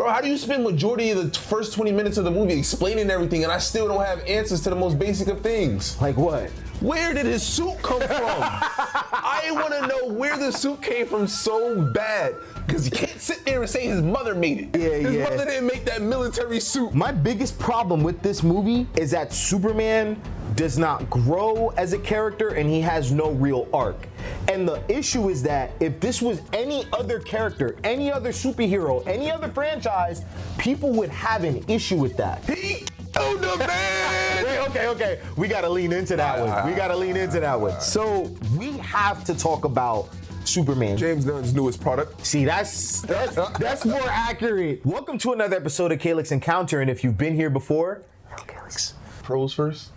Bro, how do you spend majority of the first 20 minutes of the movie explaining everything and I still don't have answers to the most basic of things? Like what? Where did his suit come from? I want to know where the suit came from so bad. Because you can't sit there and say his mother made it. His mother didn't make that military suit. My biggest problem with this movie is that Superman does not grow as a character and he has no real arc. And the issue is that if this was any other character, any other superhero, any other franchise, people would have an issue with that. He killed the man! Wait, okay. We gotta lean into that one. So we have to talk about Superman. James Gunn's newest product. See, that's more accurate. Welcome to another episode of Calyx Encounter, and if you've been here before, hello Calyx. Pros first?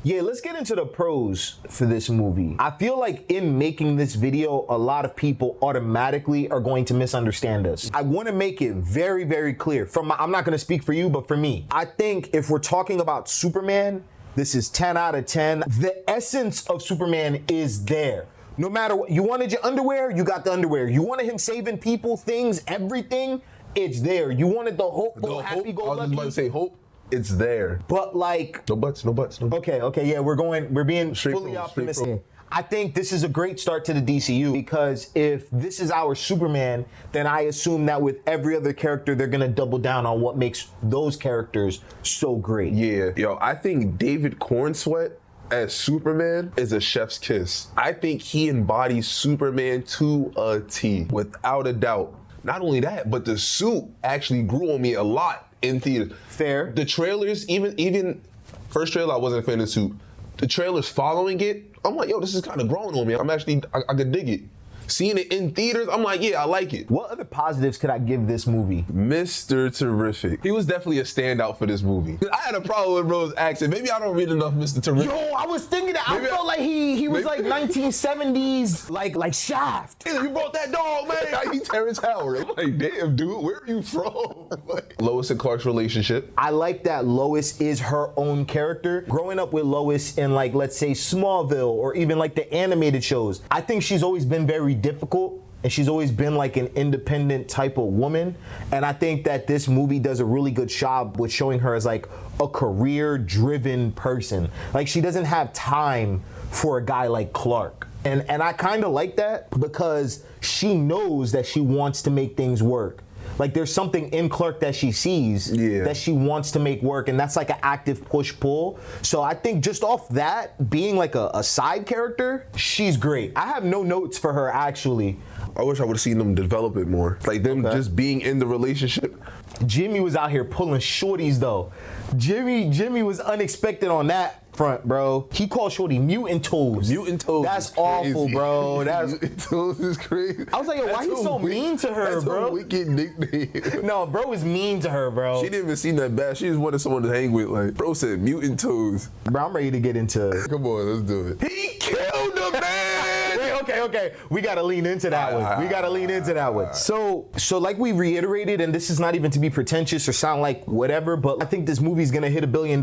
Yeah, let's get into the pros for this movie. I feel like in making this video, a lot of people automatically are going to misunderstand us. I want to make it very, very clear. I'm not going to speak for you, but for me, I think if we're talking about Superman, this is 10 out of 10. The essence of Superman is there. No matter what, you wanted your underwear, you got the underwear. You wanted him saving people, things, everything, it's there. You wanted the hope, happy-go-lucky. I was about to say hope. It's there. But like... No buts. Okay, yeah, we're being fully optimistic. I think this is a great start to the DCU because if this is our Superman, then I assume that with every other character, they're gonna double down on what makes those characters so great. Yeah, yo, I think David Cornsweet as Superman is a chef's kiss. I think he embodies Superman to a T, without a doubt. Not only that, but the suit actually grew on me a lot in theaters. Fair. The trailers, even first trailer, I wasn't a fan of the suit. The trailers following it, I'm like, yo, this is kind of growing on me. I could dig it. Seeing it in theaters, I'm like, yeah, I like it. What other positives could I give this movie? Mr. Terrific. He was definitely a standout for this movie. I had a problem with Bro's accent. Maybe I don't read enough Mr. Terrific. Yo, I was thinking that. I felt like he was like 1970s, like Shaft. Yeah, you brought that dog, man. I eat Terrence Howard. I'm like, damn, dude, where are you from? Lois and Clark's relationship. I like that Lois is her own character. Growing up with Lois in like, let's say Smallville or even like the animated shows, I think she's always been very difficult and she's always been like an independent type of woman, and I think that this movie does a really good job with showing her as like a career driven person. Like she doesn't have time for a guy like Clark, and I kind of like that because she knows that she wants to make things work. Like there's something in Clark that she sees that she wants to make work, and that's like an active push-pull. So I think just off that, being like a side character, she's great. I have no notes for her actually. I wish I would have seen them develop it more. Like them just being in the relationship. Jimmy was out here pulling shorties though. Jimmy was unexpected on that front, bro. He called Shorty mutant toes. Mutant toes. That's awful, bro. Mutant toes is crazy. I was like, yo, why he so mean to her, bro? That's a wicked nickname. No, bro was mean to her, bro. She didn't even seem that bad. She just wanted someone to hang with. Like, bro said mutant toes. Bro, I'm ready to get into it. Come on, let's do it. He killed the man. Wait, okay. We gotta lean into that one. So like we reiterated, and this is not even to be pretentious or sound like whatever, but I think this movie's gonna hit $1 billion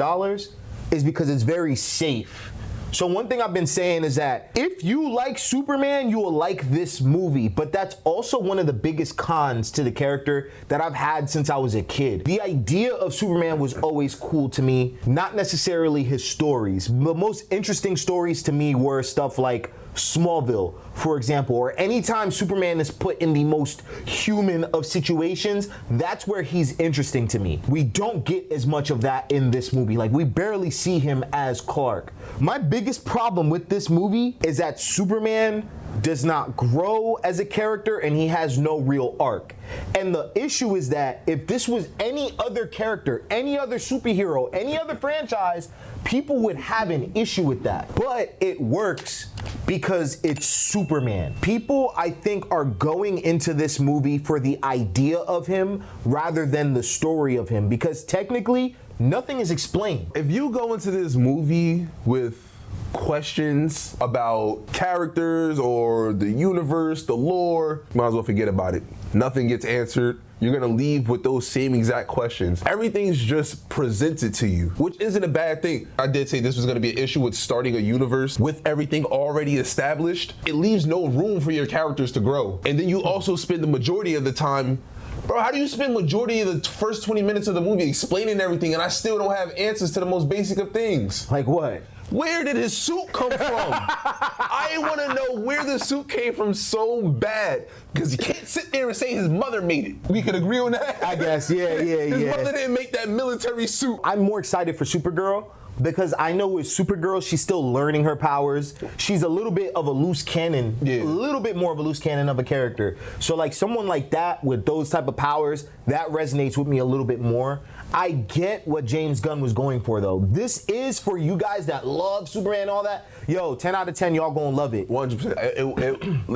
is because it's very safe. So one thing I've been saying is that if you like Superman, you will like this movie, but that's also one of the biggest cons to the character that I've had since I was a kid. The idea of Superman was always cool to me, not necessarily his stories. The most interesting stories to me were stuff like Smallville, for example, or anytime Superman is put in the most human of situations, that's where he's interesting to me. We don't get as much of that in this movie. Like, we barely see him as Clark. My biggest problem with this movie is that Superman does not grow as a character and he has no real arc. And the issue is that if this was any other character, any other superhero, any other franchise, people would have an issue with that. But it works because it's Superman. People, I think, are going into this movie for the idea of him rather than the story of him, because technically nothing is explained. If you go into this movie with questions about characters or the universe, the lore, might as well forget about it. Nothing gets answered. You're gonna leave with those same exact questions. Everything's just presented to you, which isn't a bad thing. I did say this was gonna be an issue with starting a universe with everything already established. It leaves no room for your characters to grow. And then you also spend the majority of the time Bro, how do you spend majority of the first 20 minutes of the movie explaining everything and I still don't have answers to the most basic of things? Like what? Where did his suit come from? I want to know where the suit came from so bad. Because you can't sit there and say his mother made it. We could agree on that? I guess, yeah. His mother didn't make that military suit. I'm more excited for Supergirl because I know with Supergirl, she's still learning her powers. She's a little bit of a loose cannon, a little bit more of a loose cannon of a character. So like someone like that with those type of powers, that resonates with me a little bit more. I get what James Gunn was going for though. This is for you guys that love Superman and all that. Yo, 10 out of 10, y'all gonna love it. 100%.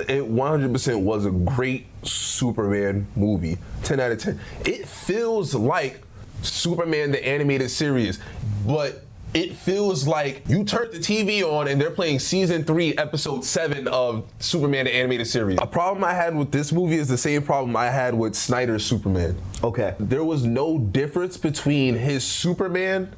It 100% was a great Superman movie. 10 out of 10. It feels like Superman the animated series, but it feels like you turned the TV on and they're playing season 3, episode 7 of Superman the animated series. A problem I had with this movie is the same problem I had with Snyder's Superman. Okay. There was no difference between his Superman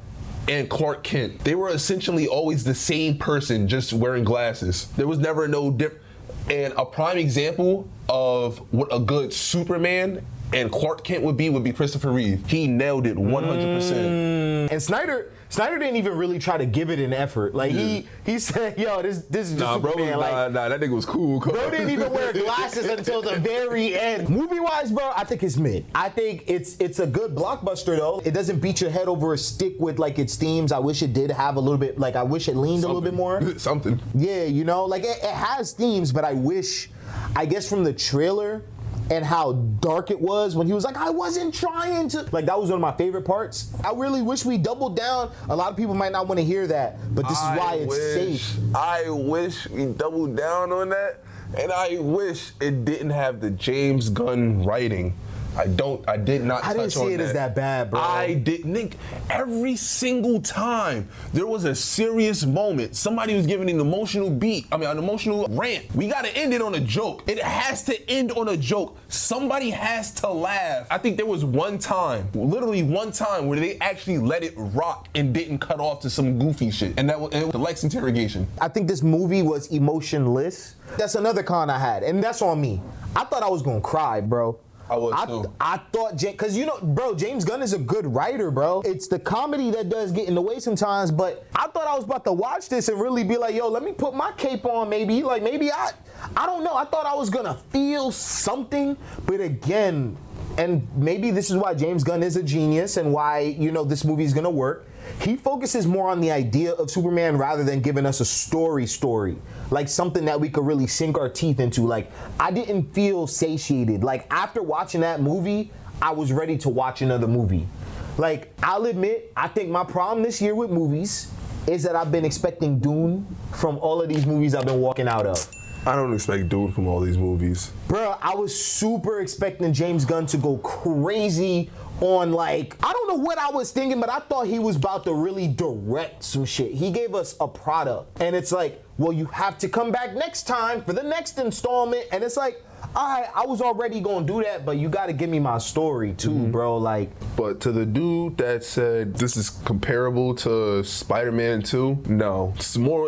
and Clark Kent. They were essentially always the same person, just wearing glasses. There was never no difference. And a prime example of what a good Superman and Clark Kent would be Christopher Reeve. He nailed it 100%. And Snyder didn't even really try to give it an effort. Like he said, yo, this is just Superman. Nah, that nigga was cool. Bro didn't even wear glasses until the very end. Movie-wise, bro, I think it's mid. I think it's a good blockbuster though. It doesn't beat your head over a stick with like its themes. I wish it did have a little bit, like I wish it leaned a little bit more. Something. Yeah, you know, like it has themes, but I guess from the trailer and how dark it was when he was like, I wasn't trying to. Like, that was one of my favorite parts. I really wish we doubled down. A lot of people might not want to hear that, but this is why it's safe. I wish we doubled down on that, and I wish it didn't have the James Gunn writing. I did not touch on that. I didn't see it as that bad, bro. I didn't think every single time there was a serious moment, somebody was giving an emotional an emotional rant. We gotta end it on a joke. It has to end on a joke. Somebody has to laugh. I think there was literally one time where they actually let it rock and didn't cut off to some goofy shit. And that was the Lex interrogation. I think this movie was emotionless. That's another con I had, and that's on me. I thought I was gonna cry, bro. I was too. I thought, because you know, bro, James Gunn is a good writer, bro. It's the comedy that does get in the way sometimes, but I thought I was about to watch this and really be like, yo, let me put my cape on maybe. Like maybe I don't know. I thought I was gonna feel something, but again, and maybe this is why James Gunn is a genius and why, you know, this movie is gonna work. He focuses more on the idea of Superman rather than giving us a story. Like something that we could really sink our teeth into. Like, I didn't feel satiated. Like, after watching that movie, I was ready to watch another movie. Like, I'll admit, I think my problem this year with movies is that I've been expecting Dune from all of these movies I've been walking out of. I don't expect Dune from all these movies. Bro, I was super expecting James Gunn to go crazy on, like, I don't know what I was thinking, but I thought he was about to really direct some shit. He gave us a product, and it's like, well, you have to come back next time for the next installment, and it's like, all right, I was already gonna do that, but you gotta give me my story too, bro. Like, but to the dude that said this is comparable to Spider-Man 2, no, it's more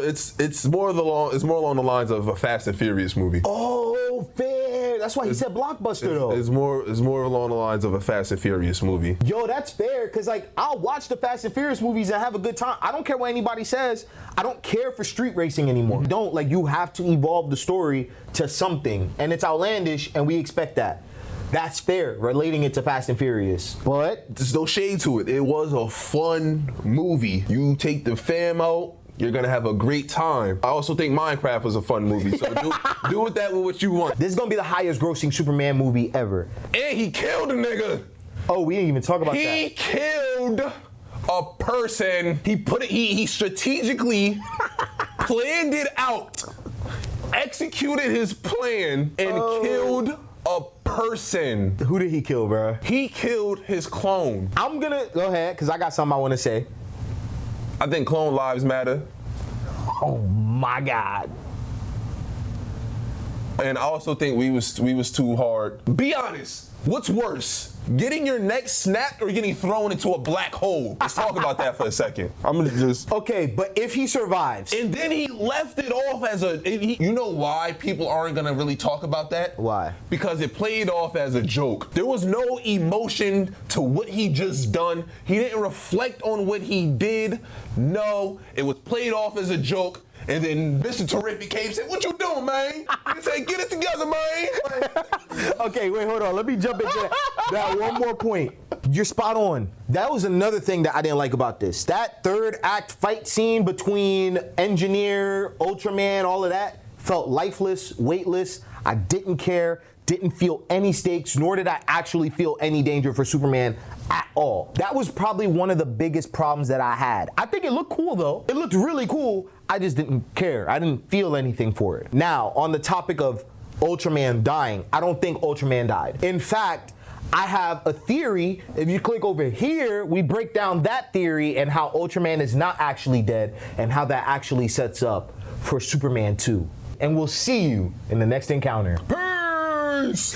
along the lines of a Fast and Furious movie. oh, fair. That's why he said blockbuster though. It's more along the lines of a Fast and Furious movie. Yo, that's fair, because like I'll watch the Fast and Furious movies and have a good time. I don't care what anybody says. I don't care for street racing anymore. Don't, like, you have to evolve the story to something, and it's outlandish, and we expect that. That's fair, relating it to Fast and Furious. But There's no shade to it. It was a fun movie. You take the fam out, you're gonna have a great time. I also think Minecraft was a fun movie, so do with that with what you want. this is gonna be the highest grossing Superman movie ever. And he killed a nigga. Oh, we didn't even talk about that. He killed a person. He strategically planned it out, executed his plan, and killed a person. Who did he kill, bro? He killed his clone. I'm gonna go ahead, because I got something I want to say. I think clone lives matter. Oh my God. And I also think we was too hard. Be honest. What's worse? getting your neck snapped or getting thrown into a black hole? Let's talk about that for a second. I'm gonna just. Okay, but if he survives. And then he left it off as you know why people aren't gonna really talk about that? Why? Because it played off as a joke. There was no emotion to what he just done. He didn't reflect on what he did. No, it was played off as a joke. And then Mr. Terrific came and said, "What you doing, man?" He said, "Get it together, man." Okay, wait, hold on. Let me jump into that one more point. You're spot on. That was another thing that I didn't like about this. That third act fight scene between Engineer, Ultraman, all of that felt lifeless, weightless. I didn't care, didn't feel any stakes, nor did I actually feel any danger for Superman at all. That was probably one of the biggest problems that I had. I think it looked cool though. It looked really cool. I just didn't care. I didn't feel anything for it. Now, on the topic of Ultraman dying, I don't think Ultraman died. In fact, I have a theory. If you click over here, we break down that theory and how Ultraman is not actually dead and how that actually sets up for Superman 2. And we'll see you in the next encounter. Peace.